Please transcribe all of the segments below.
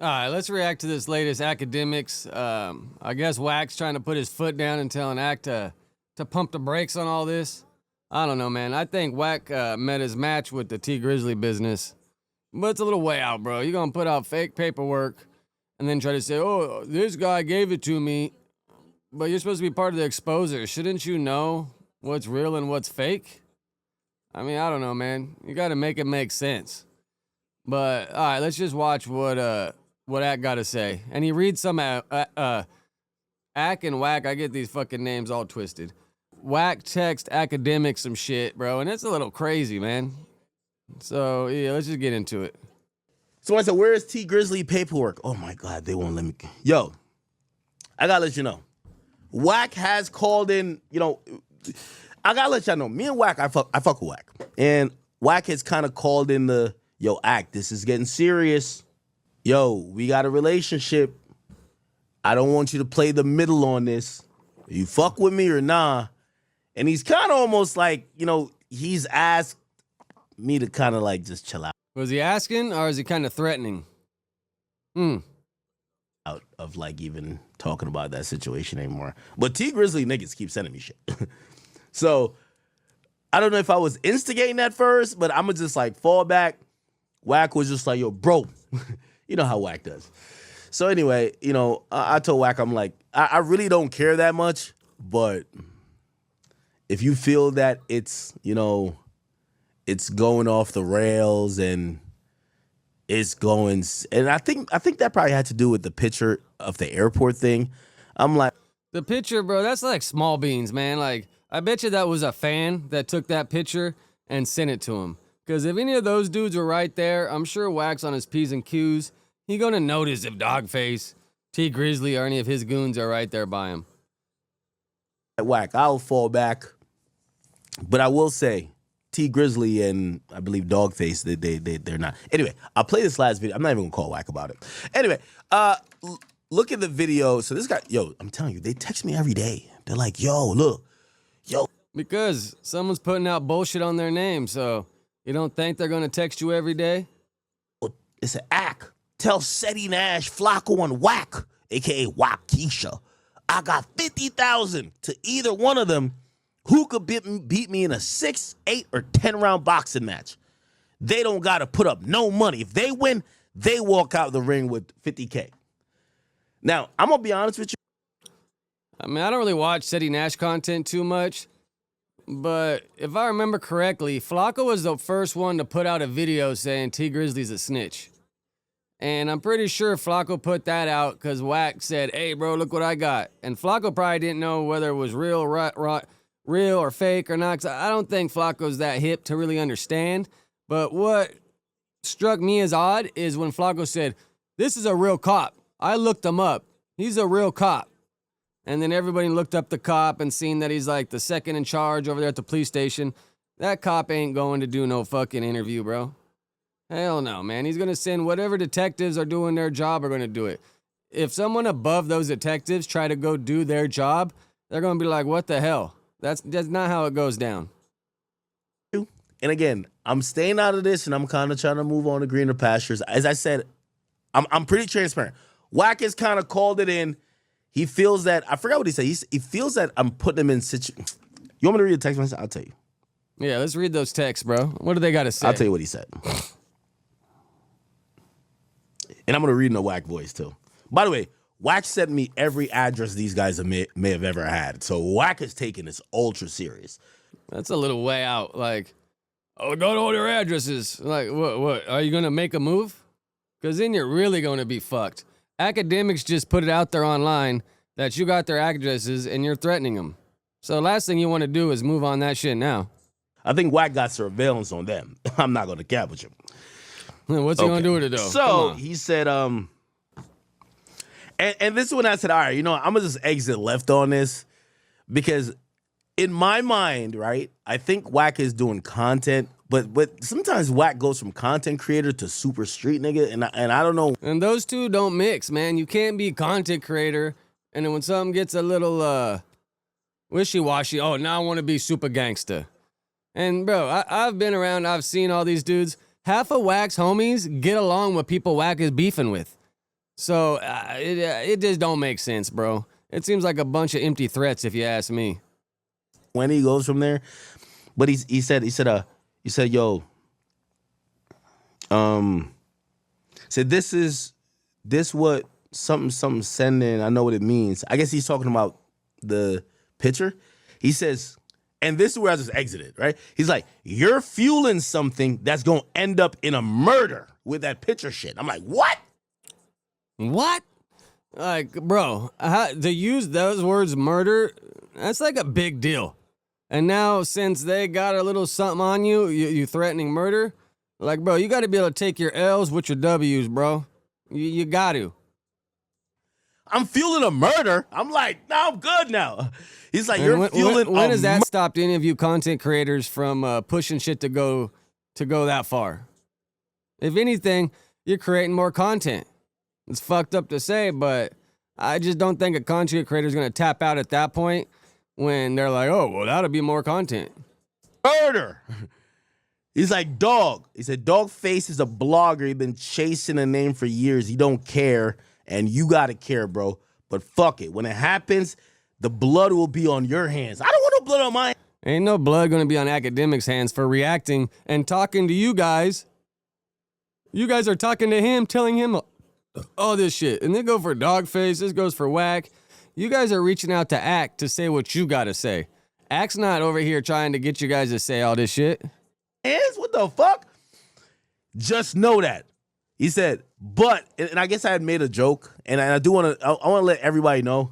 All right, let's react to this latest Akademiks. I guess Wack's trying to put his foot down and telling Ak to pump the brakes on all this. I don't know, man. I think Wack met his match with the Tee Grizzly business. But it's a little way out, bro. You're going to put out fake paperwork and then try to say, oh, this guy gave it to me. But you're supposed to be part of the exposure. Shouldn't you know what's real and what's fake? I mean, I don't know, man. You got to make it make sense. But, all right, let's just watch what Ak got to say. And he reads some Ak and Wack. I get these fucking names all twisted. Wack text Akademiks some shit, bro. And it's a little crazy, man. So, yeah, let's just get into it. So I said, where is Tee Grizzly paperwork? Oh, my God, they won't let me. Yo, I got to let you know. Wack has called in, I got to let y'all know. Me and Wack, I fuck with Wack. And Wack has kind of called in the, yo, Ak, this is getting serious. Yo, we got a relationship. I don't want you to play the middle on this. You fuck with me or nah? And he's kind of almost like, he's asked me to kind of like just chill out. Was he asking or is he kind of threatening? Out of like even talking about that situation anymore. But Tee Grizzly niggas keep sending me shit. So I don't know if I was instigating that first, but I'm gonna just like fall back. Wack was just like, yo, bro. You know how Wack does. So anyway, I told Wack, I'm like, I really don't care that much, but if you feel that it's, it's going off the rails and it's going, and I think that probably had to do with the picture of the airport thing. I'm like, the picture, bro, that's like small beans, man. Like, I bet you that was a fan that took that picture and sent it to him. Because if any of those dudes were right there, I'm sure Wack's on his P's and Q's. He gonna notice if Dawgface, Tee Grizzly, or any of his goons are right there by him. Wack, I'll fall back. But I will say, Tee Grizzly and I believe Dawgface, they're not. Anyway, I'll play this last video. I'm not even gonna call Wack about it. Anyway, look at the video. So this guy, yo, I'm telling you, they text me every day. They're like, yo, look, yo. Because someone's putting out bullshit on their name, so you don't think they're gonna text you every day? It's an Ak. Tell Seti Nash, Flacco, and Wack, a.k.a. Wackisha, I got 50,000 to either one of them who could beat me in a 6, 8, or 10-round boxing match. They don't got to put up no money. If they win, they walk out the ring with 50K. Now, I'm going to be honest with you. I mean, I don't really watch Seti Nash content too much, but if I remember correctly, Flacco was the first one to put out a video saying Tee Grizzly's a snitch. And I'm pretty sure Flacco put that out because Wack said, hey, bro, look what I got. And Flacco probably didn't know whether it was real or fake or not. 'Cause I don't think Flacco's that hip to really understand. But what struck me as odd is when Flacco said, this is a real cop. I looked him up. He's a real cop. And then everybody looked up the cop and seen that he's like the second in charge over there at the police station. That cop ain't going to do no fucking interview, bro. Hell no, man. He's going to send whatever detectives are doing their job are going to do it. If someone above those detectives try to go do their job, they're going to be like, what the hell? That's not how it goes down. And again, I'm staying out of this and I'm kind of trying to move on to greener pastures. As I said, I'm pretty transparent. Wack has kind of called it in. He feels that, I forgot what he said. He feels that I'm putting him in You want me to read the text message? I'll tell you. Yeah, let's read those texts, bro. What do they got to say? I'll tell you what he said. And I'm going to read in a Wack voice, too. By the way, Wack sent me every address these guys may have ever had. So Wack is taking this ultra serious. That's a little way out. Like, oh, go to all their addresses. Like, what? Are you going to make a move? Because then you're really going to be fucked. Akademiks just put it out there online that you got their addresses and you're threatening them. So the last thing you want to do is move on that shit now. I think Wack got surveillance on them. I'm not going to cap with you. What's he gonna do with it though? So he said, and this is when I said, all right, I'm gonna just exit left on this because in my mind, right, I think Wack is doing content, but sometimes Wack goes from content creator to super street nigga, and I don't know. And those two don't mix, man. You can't be content creator, and then when something gets a little wishy-washy, oh, now I want to be super gangster. And bro, I've been around, I've seen all these dudes. Half of Wack's homies get along with people Wack is beefing with. So it just don't make sense, bro. It seems like a bunch of empty threats, if you ask me. When he goes from there, but he said, yo, said this what something sending. I know what it means. I guess he's talking about the picture. He says, and this is where I just exited, right? He's like, you're fueling something that's gonna end up in a murder with that picture shit. I'm like, what? What? Like, bro, to use those words, murder, that's like a big deal. And now, since they got a little something on you, you threatening murder, like, bro, you got to be able to take your L's with your W's, bro. You got to. I'm fueling a murder. I'm like, no, I'm good now. He's like, you're fueling. When has that stopped any of you content creators from pushing shit to go that far? If anything, you're creating more content. It's fucked up to say, but I just don't think a content creator is going to tap out at that point when they're like, oh, well, that'll be more content. Murder. He's like, dog. He said, Dawgface is a blogger. He's been chasing a name for years. He don't care, and you got to care, bro. But fuck it. When it happens, the blood will be on your hands. I don't want no blood on my hands. Ain't no blood going to be on Akademiks' hands for reacting and talking to you guys. You guys are talking to him, telling him all this shit. And they go for Dawgface. This goes for Wack. You guys are reaching out to Ak to say what you got to say. Ak's not over here trying to get you guys to say all this shit. What the fuck? Just know that. He said, but, and I guess I had made a joke, and I do want to, I want to let everybody know,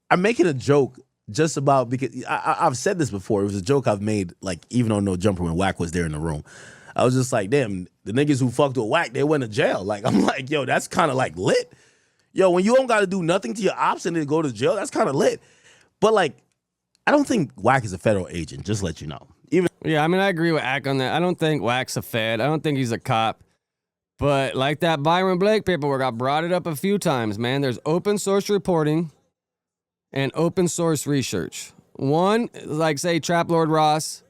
I'm making a joke just about, because I've said this before. It was a joke I've made, like, even on No Jumper when Wack was there in the room. I was just like, damn, the niggas who fucked with Wack, they went to jail. Like, I'm like, yo, that's kind of like lit. Yo, when you don't got to do nothing to your ops and then go to jail, that's kind of lit. But like, I don't think Wack is a federal agent, just to let you know. Yeah, I mean, I agree with Ak on that. I don't think Wack's a fed. I don't think he's a cop. But like that Byron Blake paperwork, I brought it up a few times, man. There's open source reporting and open source research. One, like say Trap Lord Ross,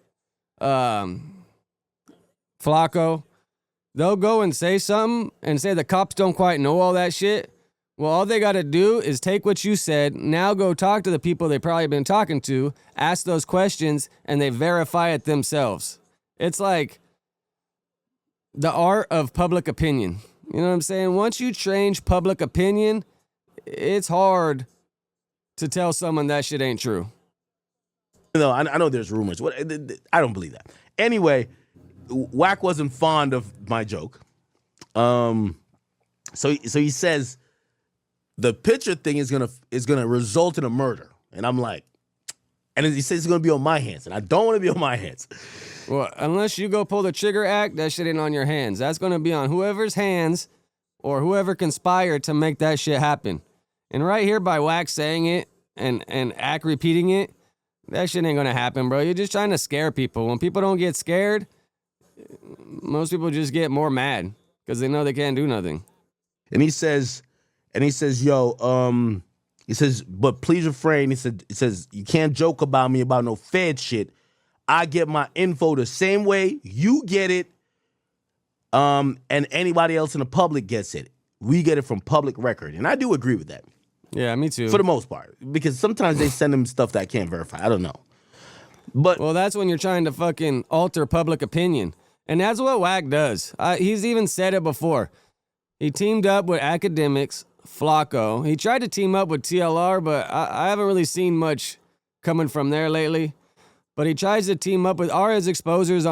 Flacco, they'll go and say something and say the cops don't quite know all that shit. Well, all they got to do is take what you said, now go talk to the people they've probably been talking to, ask those questions, and they verify it themselves. It's like the art of public opinion. You know what I'm saying? Once you change public opinion, it's hard to tell someone that shit ain't true. No, I know there's rumors. I don't believe that. Anyway, Wack wasn't fond of my joke. So he says the picture thing is gonna result in a murder, and I'm like, and he says it's gonna be on my hands, and I don't want to be on my hands. Well, unless you go pull the trigger act, that shit ain't on your hands. That's gonna be on whoever's hands or whoever conspired to make that shit happen. And right here by Wack saying it and Ak repeating it, that shit ain't gonna happen, bro. You're just trying to scare people. When people don't get scared, most people just get more mad because they know they can't do nothing. And he says, yo, he says, but please refrain. He says, you can't joke about me about no Fed shit. I get my info the same way you get it, and anybody else in the public gets it. We get it from public record. And I do agree with that. Yeah, me too. For the most part. Because sometimes they send them stuff that I can't verify. I don't know. But well, that's when you're trying to fucking alter public opinion. And that's what Wack does. He's even said it before. He teamed up with Akademiks, Flacco. He tried to team up with TLR, but I haven't really seen much coming from there lately. But he tries to team up with his exposers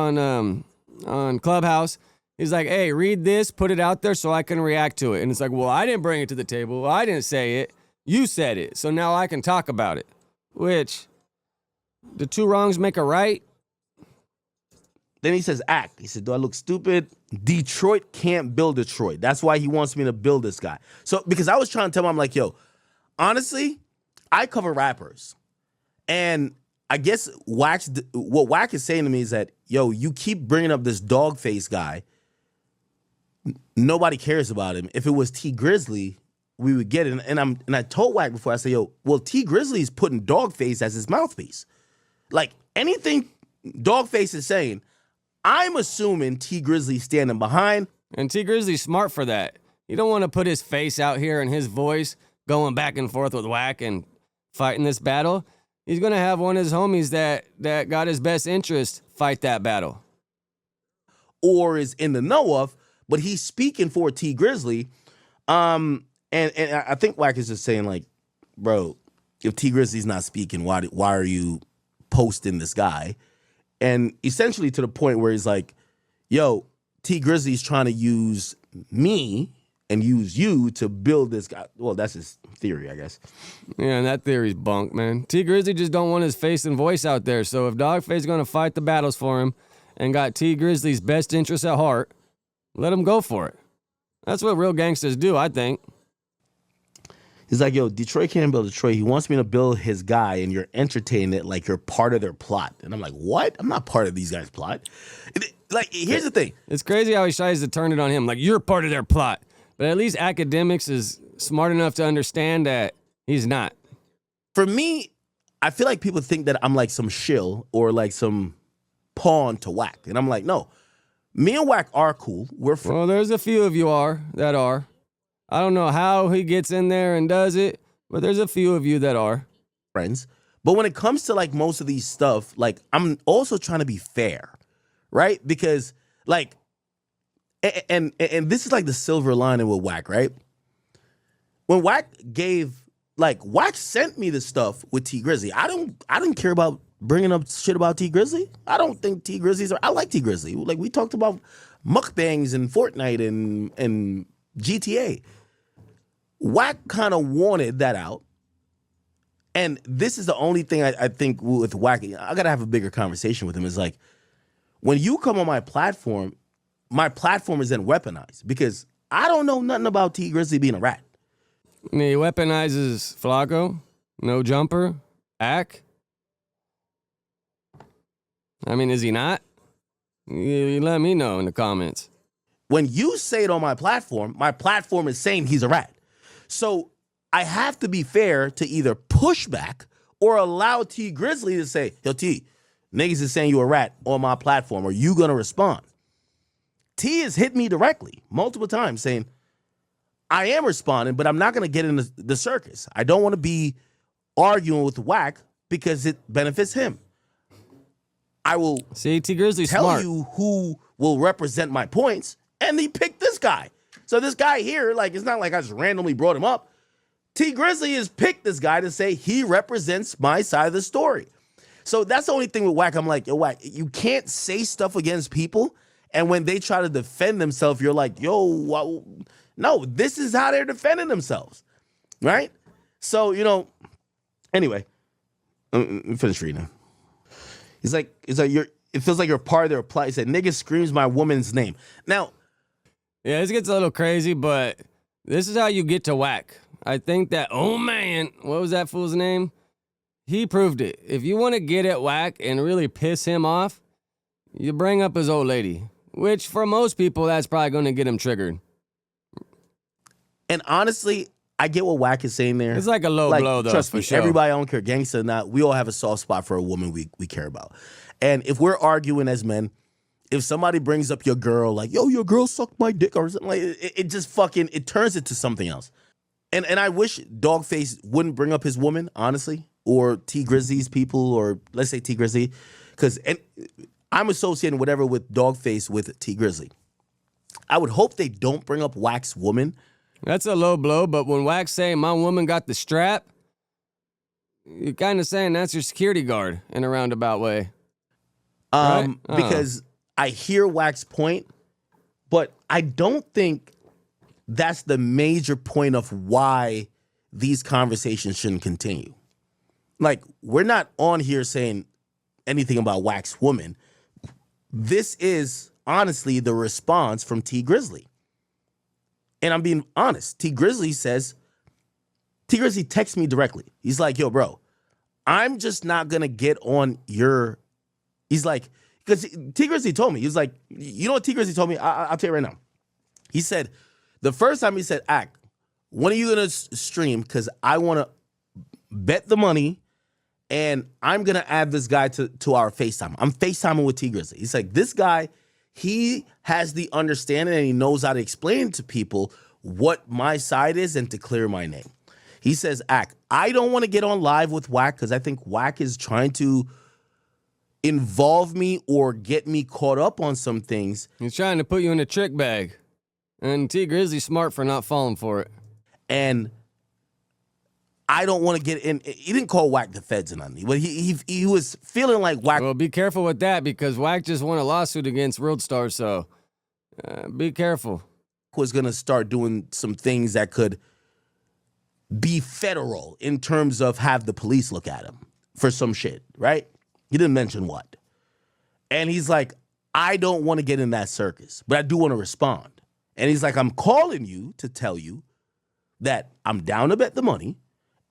on Clubhouse. He's like, hey, read this, put it out there so I can react to it. And it's like, well, I didn't bring it to the table. Well, I didn't say it. You said it. So now I can talk about it. Which, the two wrongs make a right. Then he says, act. He said, do I look stupid? Detroit can't build Detroit. That's why he wants me to build this guy. So, because I was trying to tell him, I'm like, yo, honestly, I cover rappers. And I guess what Wack is saying to me is that, yo, you keep bringing up this Dawgface guy. Nobody cares about him. If it was Tee Grizzly, we would get it. And I told Wack before, I said, yo, well, Tee Grizzly is putting Dawgface as his mouthpiece. Like, anything Dawgface is saying, I'm assuming Tee Grizzly standing behind. And Tee Grizzly's smart for that. You don't want to put his face out here and his voice going back and forth with Wack and fighting this battle. He's going to have one of his homies that got his best interest fight that battle. Or is in the know of, but he's speaking for Tee Grizzly. And I think Wack is just saying, like, bro, if Tee Grizzly's not speaking, why are you posting this guy? And essentially to the point where he's like, yo, Tee Grizzly's trying to use me and use you to build this guy. Well, that's his theory, I guess. Yeah, and that theory's bunk, man. Tee Grizzly just don't want his face and voice out there. So if Dawgface is going to fight the battles for him and got Tee Grizzly's best interest at heart, let him go for it. That's what real gangsters do, I think. He's like, yo, Detroit can't build Detroit. He wants me to build his guy, and you're entertaining it like you're part of their plot. And I'm like, what? I'm not part of these guys' plot. Like, here's the thing. It's crazy how he tries to turn it on him. Like, you're part of their plot. But at least Akademiks is smart enough to understand that he's not. For me, I feel like people think that I'm like some shill or like some pawn to Wack. And I'm like, no. Me and Wack are cool. We're friends. Well, there's a few of you that are. I don't know how he gets in there and does it, but there's a few of you that are. Friends. But when it comes to like most of these stuff, like I'm also trying to be fair, right? Because like, and this is like the silver lining with Wack, right? When Wack Wack sent me the stuff with Tee Grizzly. I didn't care about bringing up shit about Tee Grizzly. I don't think Tee Grizzly's. I like Tee Grizzly. Like we talked about mukbangs and Fortnite and GTA. Wack kind of wanted that out. And this is the only thing I think with Wack, I got to have a bigger conversation with him. Is like, when you come on my platform is then weaponized because I don't know nothing about Tee Grizzly being a rat. He weaponizes Flacco, no jumper, Ak. I mean, is he not? You let me know in the comments. When you say it on my platform is saying he's a rat. So I have to be fair to either push back or allow Tee Grizzly to say, yo, T, niggas is saying you a rat on my platform. Are you going to respond? T has hit me directly multiple times saying, I am responding, but I'm not going to get in the circus. I don't want to be arguing with Wack because it benefits him. I will Tee Grizzly's tell smart. you who will represent my points, and he picked this guy. So this guy here, like, it's not like I just randomly brought him up. Tee Grizzly has picked this guy to say he represents my side of the story. So that's the only thing with Wack. I'm like, yo, Wack, you can't say stuff against people, and when they try to defend themselves, you're like, yo, no, this is how they're defending themselves, right? So, anyway, finish reading. He's like, it feels like you're part of their plot. He said, nigga screams my woman's name. Now, yeah, this gets a little crazy, but this is how you get to Wack. I think that, oh man, what was that fool's name? He proved it. If you want to get at Wack and really piss him off, you bring up his old lady, which for most people, that's probably going to get him triggered. And honestly, I get what Wack is saying there. It's like a low blow, though, trust for me, sure. everybody, I don't care, gangsta or not, we all have a soft spot for a woman we care about. And if we're arguing as men, if somebody brings up your girl, like, yo, your girl sucked my dick or something, like it just fucking, it turns it to something else. And I wish Dawgface wouldn't bring up his woman, honestly, or Tee Grizzly's people, or let's say Tee Grizzly, because I'm associating whatever with Dawgface with Tee Grizzly. I would hope they don't bring up Wack's woman. That's a low blow, but when Wack's saying my woman got the strap, you're kind of saying that's your security guard in a roundabout way. Right? Because I hear Wack's point, but I don't think that's the major point of why these conversations shouldn't continue. Like, we're not on here saying anything about Wack's woman. This is honestly the response from Tee Grizzly. And I'm being honest. Tee Grizzly texts me directly. He's like, yo, bro, I'm just not going to get on your... He's like, because Tee Grizzly told me, he was like, you know what Tee Grizzly told me? I'll tell you right now. He said, the first time he said, Ak, when are you going to stream? Because I want to bet the money and I'm going to add this guy to our FaceTime. I'm FaceTiming with Tee Grizzly. He's like, this guy, he has the understanding and he knows how to explain to people what my side is and to clear my name. He says, I don't want to get on live with Wack because I think Wack is trying to involve me or get me caught up on some things. He's trying to put you in a trick bag. And Tee Grizzly's smart for not falling for it. And I don't want to get in. He didn't call Wack the feds and nothing, but he was feeling like Wack. Well, be careful with that because Wack just won a lawsuit against World Star, so be careful. Was going to start doing some things that could be federal in terms of have the police look at him for some shit, right? He didn't mention what. And he's like, I don't want to get in that circus, but I do want to respond. And he's like, I'm calling you to tell you that I'm down to bet the money.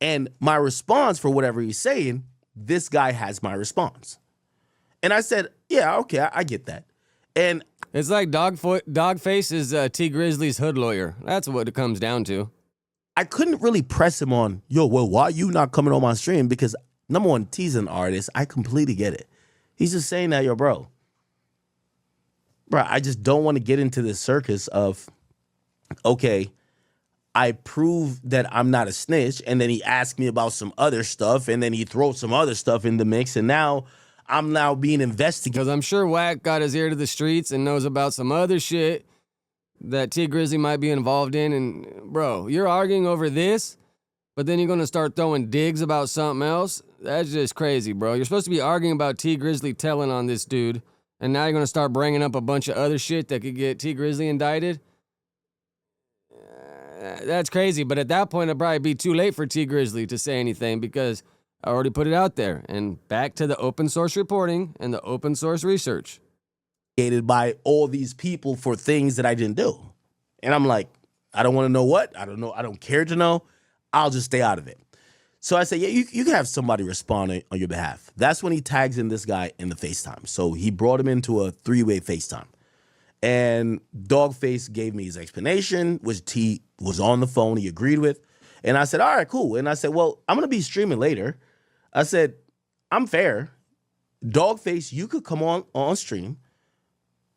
And my response for whatever he's saying, this guy has my response. And I said, yeah, okay, I get that. And it's like Dogface is Tee Grizzly's hood lawyer. That's what it comes down to. I couldn't really press him on, yo, well, why are you not coming on my stream? Because number one, T's an artist. I completely get it. He's just saying that, yo, bro, I just don't want to get into this circus of, okay, I prove that I'm not a snitch, and then he asked me about some other stuff, and then he throws some other stuff in the mix, and now I'm now being investigated. Because I'm sure Wack got his ear to the streets and knows about some other shit that Tee Grizzly might be involved in. And, bro, you're arguing over this, but then you're going to start throwing digs about something else? That's just crazy, bro. You're supposed to be arguing about Tee Grizzly telling on this dude, and now you're going to start bringing up a bunch of other shit that could get Tee Grizzly indicted? That's crazy, but at that point, it'd probably be too late for Tee Grizzly to say anything because I already put it out there. And back to the open source reporting and the open source research. By all these people for things that I didn't do. And I'm like, I don't want to know what. I don't know. I don't care to know. I'll just stay out of it. So I said, yeah, you can have somebody respond on your behalf. That's when he tags in this guy in the FaceTime. So he brought him into a 3-way FaceTime. And Dogface gave me his explanation, which T was on the phone. He agreed with. And I said, all right, cool. And I said, well, I'm going to be streaming later. I said, I'm fair. Dogface, you could come on stream.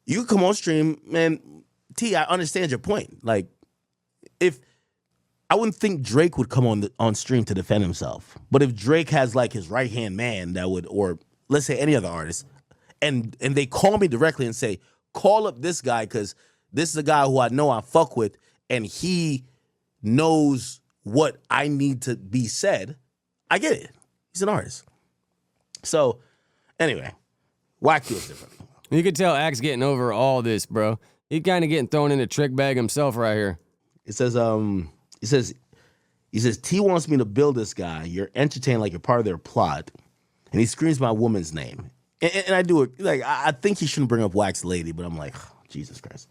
You could come on stream. And T, I understand your point. Like, if I wouldn't think Drake would come on stream to defend himself. But if Drake has like his right-hand man that would, or let's say any other artist, and they call me directly and say, call up this guy because this is a guy who I know I fuck with and he knows what I need to be said, I get it. He's an artist. So, anyway, Wack feels different. You could tell Axe getting over all this, bro. He kind of getting thrown in a trick bag himself right here. It says, he says, T wants me to build this guy. You're entertained like you're part of their plot. And he screams my woman's name. And I do it, like, I think he shouldn't bring up Wack's lady, but I'm like, oh, Jesus Christ.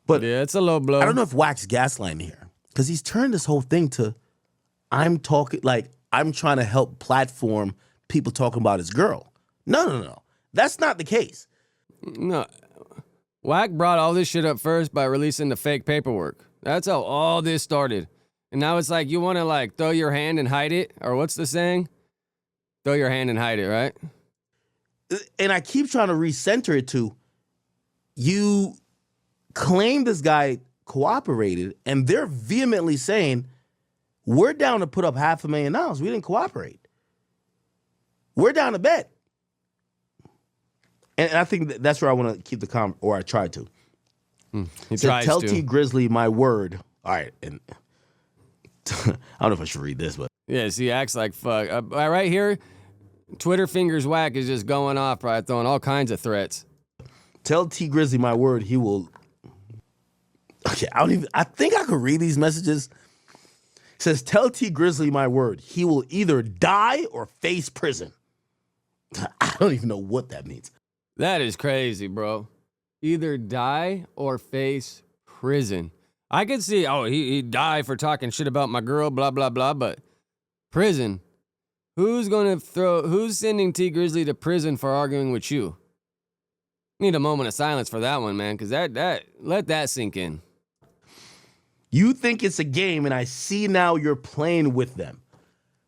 But yeah, it's a low blow. I don't know if Wack's gaslighting here. Because he's turned this whole thing to, I'm trying to help platform people talking about his girl. No. That's not the case. No. Wack brought all this shit up first by releasing the fake paperwork. That's how all this started. And now it's like you want to like throw your hand and hide it? Or what's the saying? Throw your hand and hide it, right? And I keep trying to recenter it to, you claim this guy cooperated, and they're vehemently saying, we're down to put up $500,000. We didn't cooperate. We're down to bet. And I think that's where I want to keep the or I try to. He tries tell to. Tee Grizzly my word. All right, and I don't know if I should read this, but yeah, see, acts like fuck. Right here, Twitter fingers Wack is just going off, right, throwing all kinds of threats. Tell Tee Grizzly my word, he will. Okay, I think I could read these messages. It says, tell Tee Grizzly my word, he will either die or face prison. I don't even know what that means. That is crazy, bro. Either die or face prison. I could see, he'd die for talking shit about my girl, blah, blah, blah, but prison. Who's sending Tee Grizzly to prison for arguing with you? Need a moment of silence for that one, man, because let that sink in. You think it's a game, and I see now you're playing with them.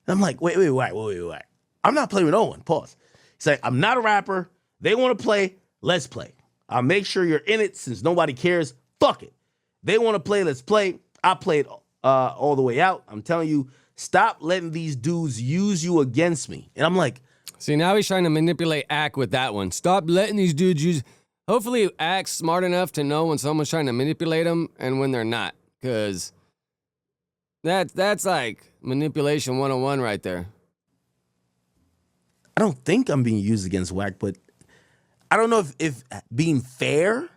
And I'm like, wait. I'm not playing with no one. Pause. He's like, I'm not a rapper. They want to play. Let's play. I'll make sure you're in it since nobody cares. Fuck it. They want to play. Let's play. I played all the way out. I'm telling you, stop letting these dudes use you against me. And I'm like, see, now he's trying to manipulate Ack with that one. Stop letting these dudes use. Hopefully, Ack's smart enough to know when someone's trying to manipulate him and when they're not, because that's like manipulation 101 right there. I don't think I'm being used against Wack, but I don't know if being fair.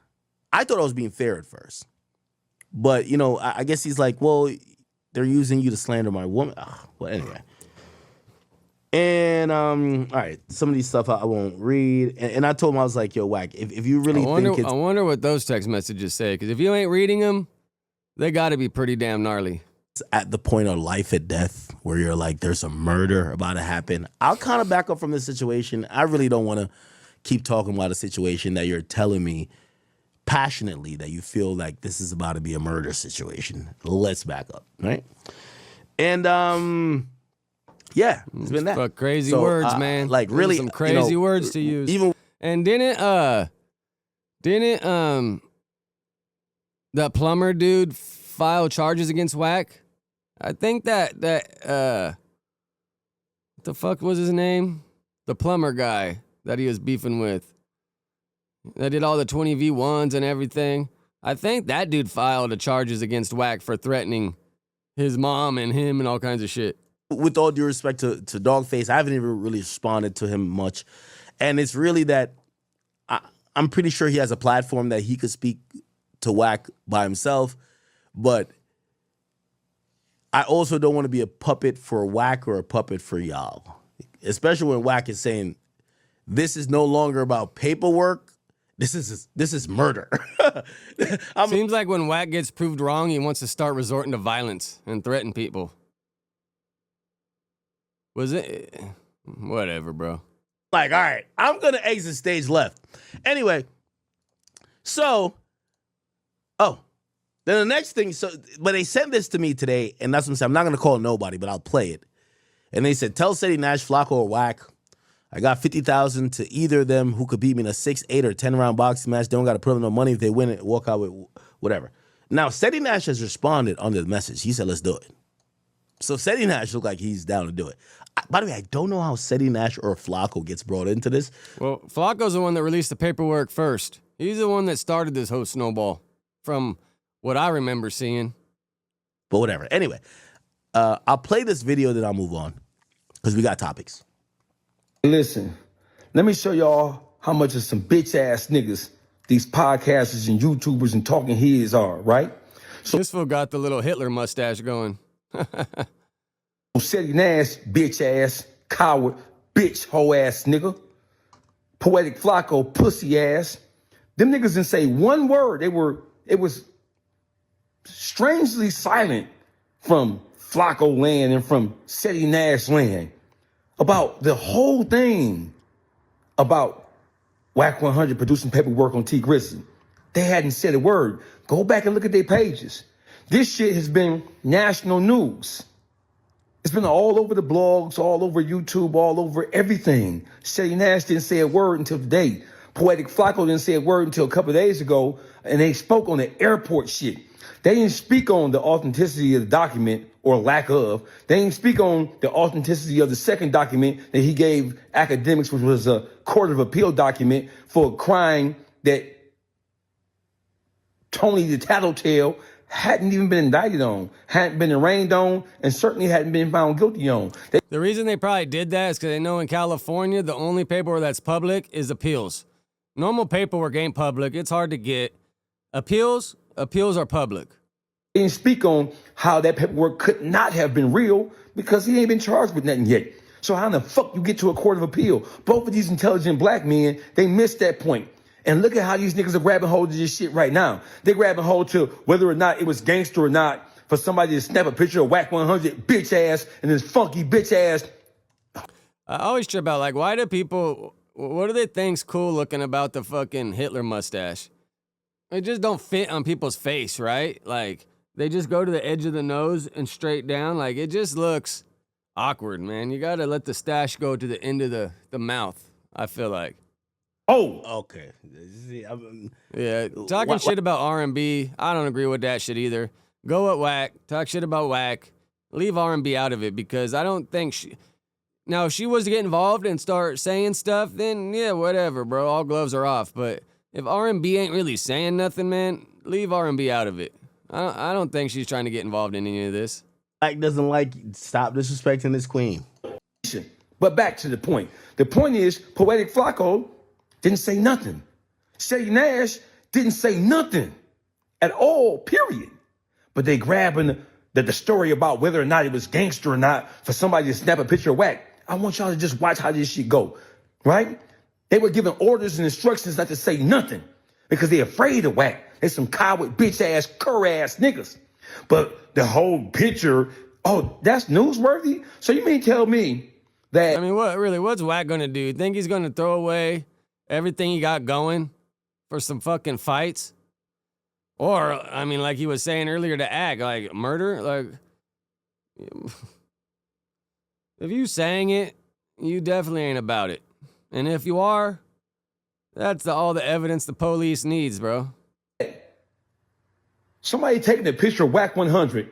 I thought I was being fair at first, but you know, I guess he's like, well, they're using you to slander my woman. Well, anyway. And all right, some of these stuff I won't read. And I told him, I was like, yo, Wack, if you really think it's... I wonder what those text messages say, because if you ain't reading them, they got to be pretty damn gnarly. At the point of life and death where you're like, there's a murder about to happen, I'll kind of back up from the situation. I really don't want to keep talking about a situation that you're telling me passionately that you feel like this is about to be a murder situation. Let's back up, right? And yeah, it's been that. But crazy words, man. Like really, some crazy words to use. Even and didn't that plumber dude file charges against Wack? I think that what the fuck was his name? The plumber guy that he was beefing with. That did all the 20v1s and everything. I think that dude filed the charges against Wack for threatening his mom and him and all kinds of shit. With all due respect to Dawgface, I haven't even really responded to him much. And it's really that I'm pretty sure he has a platform that he could speak to Wack by himself. But I also don't want to be a puppet for Wack or a puppet for y'all. Especially when Wack is saying, this is no longer about paperwork. This is murder. Seems like when Wack gets proved wrong, he wants to start resorting to violence and threaten people. Was it? Whatever, bro. Like, all right, I'm going to exit stage left. Anyway, so, then the next thing, but they sent this to me today, and that's what I'm saying. I'm not going to call nobody, but I'll play it. And they said, tell City Nash, Flacco, or Wack, I got $50,000 to either of them who could beat me in a 6, 8, or 10-round boxing match. They don't got to put up no money. If they win it, walk out with whatever. Now, City Nash has responded under the message. He said, let's do it. So City Nash looked like he's down to do it. By the way, I don't know how City Nash or Flacco gets brought into this. Well, Flacco's the one that released the paperwork first. He's the one that started this whole snowball from what I remember seeing. But whatever. Anyway, I'll play this video, then I'll move on because we got topics. Listen, let me show y'all how much of some bitch-ass niggas these podcasters and YouTubers and talking heads are, right? So this fool got the little Hitler mustache going. City Nash, bitch-ass, coward, bitch, hoe-ass nigga. Poetic Flacco, pussy-ass. Them niggas didn't say one word. It was strangely silent from Flacco land and from City Nash land about the whole thing about Wack 100 producing paperwork on Tee Grizzly. They hadn't said a word. Go back and look at their pages. This shit has been national news. It's been all over the blogs, all over YouTube, all over everything. City Nash didn't say a word until today. Poetic Flacco didn't say a word until a couple of days ago, and they spoke on the airport shit. They didn't speak on the authenticity of the document or lack of. They didn't speak on the authenticity of the second document that he gave Akademiks, which was a court of appeal document for a crime that Tony the Tattletale hadn't even been indicted on, hadn't been arraigned on, and certainly hadn't been found guilty on. The reason they probably did that is because they know in California, the only paperwork that's public is appeals. Normal paperwork ain't public. It's hard to get. Appeals are public. They didn't speak on how that paperwork could not have been real because he ain't been charged with nothing yet. So how in the fuck you get to a court of appeal? Both of these intelligent black men, they missed that point. And look at how these niggas are grabbing hold of this shit right now. They're grabbing hold to whether or not it was gangster or not for somebody to snap a picture of Wack 100 bitch ass and this funky bitch ass. I always trip out, like, why do people, what do they think's cool looking about the fucking Hitler mustache? It just don't fit on people's face, right? Like, they just go to the edge of the nose and straight down. Like, it just looks awkward, man. You gotta let the stash go to the end of the mouth, I feel like. Oh, okay. Yeah, talking shit about R&B, I don't agree with that shit either. go at Wack, talk shit about Wack, leave R&B out of it, because I don't think now, if she was to get involved and start saying stuff, then yeah, whatever, bro. All gloves are off. But if R&B ain't really saying nothing, man, leave R&B out of it. I don't think she's trying to get involved in any of this. Wack doesn't like, stop disrespecting his queen. But back to the point. The point is, Poetic Flacco didn't say nothing. Shay Nash didn't say nothing at all, period. But they grabbing the story about whether or not it was gangster or not for somebody to snap a picture of Wack. I want y'all to just watch how this shit go, right? They were giving orders and instructions not to say nothing because they're afraid of Wack. They some coward, bitch-ass, cur-ass niggas. But the whole picture, oh, that's newsworthy? So you mean tell me that... I mean, what's Wack gonna do? You think he's gonna throw away everything he got going for some fucking fights? Or, I mean, like he was saying earlier, to act like murder? Like, if you sang it, you definitely ain't about it. And if you are, that's all the evidence the police needs, bro. Somebody taking a picture of Wack 100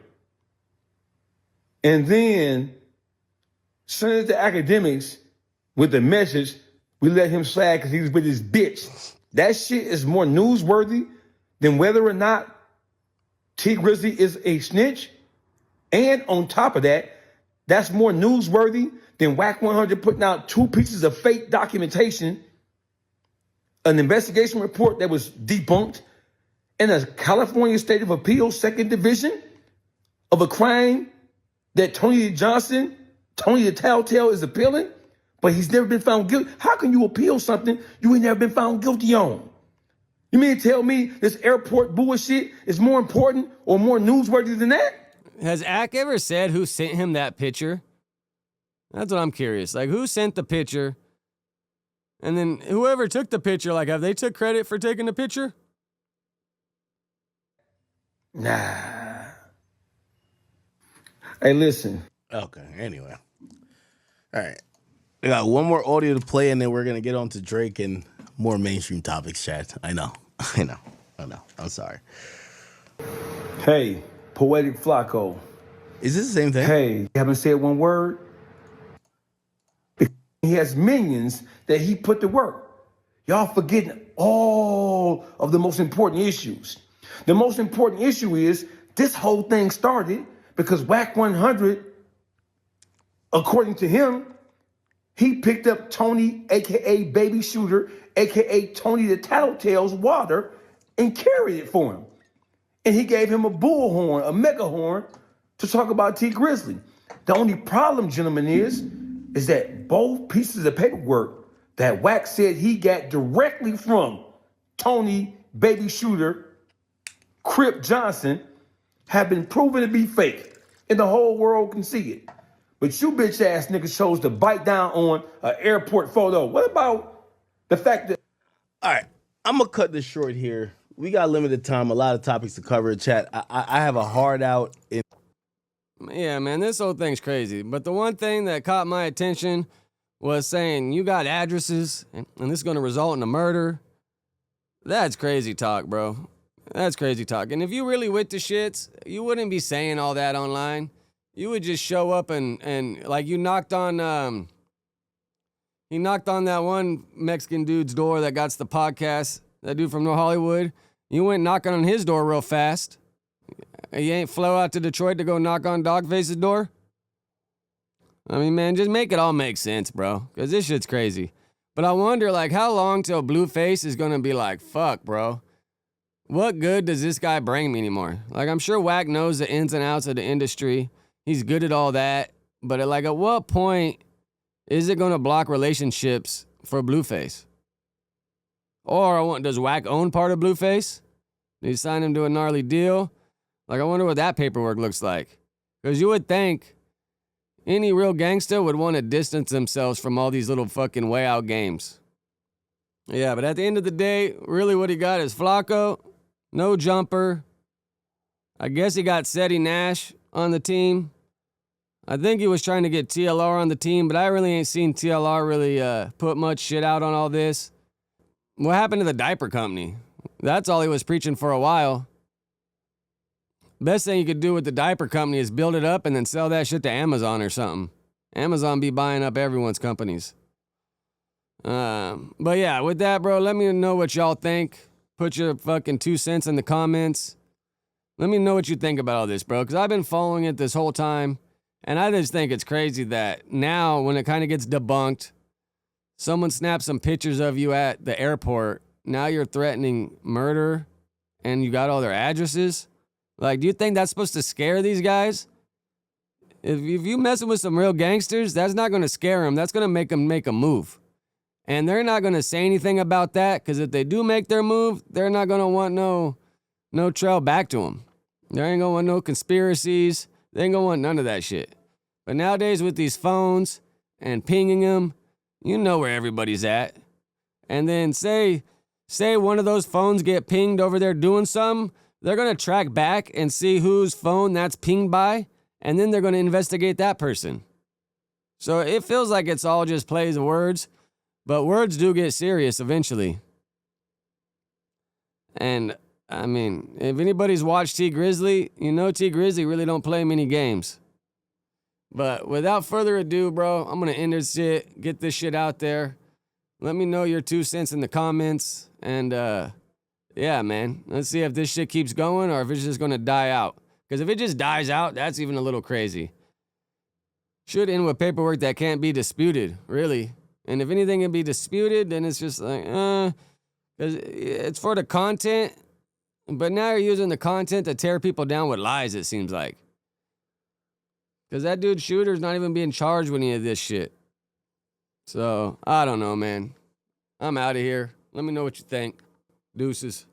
and then sending it to Akademiks with the message, we let him slide because he was with his bitch. That shit is more newsworthy than whether or not Tee Grizzly is a snitch. And on top of that, that's more newsworthy than Wack 100 putting out 2 pieces of fake documentation, an investigation report that was debunked, and a California State of Appeals 2nd Division of a crime that Tony Johnson, Tony the Telltale, is appealing, but he's never been found guilty. How can you appeal something you ain't never been found guilty on? You mean to tell me this airport bullshit is more important or more newsworthy than that? Has Ak ever said who sent him that picture? That's what I'm curious. Like, who sent the picture? And then whoever took the picture, like, have they took credit for taking the picture? Nah. Hey, listen. Okay, anyway. All right. We got one more audio to play, and then we're going to get on to Drake and more mainstream topics, chat. I know. I'm sorry. Hey, Poetic Flacco. Is this the same thing? Hey, you haven't said one word? He has minions that he put to work. Y'all forgetting all of the most important issues. The most important issue is this whole thing started because Wack 100, according to him, he picked up Tony, a.k.a. Baby Shooter, a.k.a. Tony the Tattletale's water and carried it for him. And he gave him a bullhorn, a mega horn, to talk about Tee Grizzly. The only problem, gentlemen, is that both pieces of paperwork that Wack said he got directly from Tony, Baby Shooter, Crip Johnson have been proven to be fake. And the whole world can see it. But you bitch ass niggas chose to bite down on an airport photo. What about the fact that... All right, I'm going to cut this short here. We got limited time, a lot of topics to cover. Chat, I have a hard out. Yeah, man, this whole thing's crazy. But the one thing that caught my attention was saying you got addresses and this is going to result in a murder. That's crazy talk, bro. That's crazy talk. And if you really with the shits, you wouldn't be saying all that online. You would just show up and like you knocked on he knocked on that one Mexican dude's door that got the podcast, that dude from North Hollywood. You went knocking on his door real fast. You ain't flow out to Detroit to go knock on Dawgface's door? I mean, man, just make it all make sense, bro. Because this shit's crazy. But I wonder, like, how long till Blueface is going to be like, fuck, bro. What good does this guy bring me anymore? Like, I'm sure Wack knows the ins and outs of the industry. He's good at all that. But, at what point is it going to block relationships for Blueface? Or does Wack own part of Blueface? Did he sign him to a gnarly deal? Like, I wonder what that paperwork looks like. Because you would think any real gangster would want to distance themselves from all these little fucking way out games. Yeah, but at the end of the day, really what he got is Flacco, no jumper. I guess he got Seti Nash on the team. I think he was trying to get TLR on the team, but I really ain't seen TLR really put much shit out on all this. What happened to the diaper company? That's all he was preaching for a while. best thing you could do with the diaper company is build it up and then sell that shit to Amazon or something. Amazon be buying up everyone's companies. But yeah, with that, bro, let me know what y'all think. Put your fucking 2 cents in the comments. Let me know what you think about all this, bro, because I've been following it this whole time, and I just think it's crazy that now when it kind of gets debunked, someone snaps some pictures of you at the airport, now you're threatening murder, and you got all their addresses. Like, do you think that's supposed to scare these guys? If you messing with some real gangsters, that's not going to scare them. That's going to make them make a move. And they're not going to say anything about that, because if they do make their move, they're not going to want no trail back to them. They ain't going to want no conspiracies. They ain't going to want none of that shit. But nowadays with these phones and pinging them, you know where everybody's at. And then say one of those phones get pinged over there doing something, they're going to track back and see whose phone that's pinged by, and then they're going to investigate that person. So it feels like it's all just plays of words, but words do get serious eventually. And I mean, if anybody's watched Tee Grizzly, you know Tee Grizzly really don't play many games. But without further ado, bro, I'm going to end this shit, get this shit out there. Let me know your 2 cents in the comments. And yeah, man, let's see if this shit keeps going or if it's just going to die out. Because if it just dies out, that's even a little crazy. Should end with paperwork that can't be disputed, really. And if anything can be disputed, then it's just like, because it's for the content. But now you're using the content to tear people down with lies, it seems like. Because that dude Shooter's not even being charged with any of this shit. So, I don't know, man. I'm out of here. Let me know what you think. Deuces.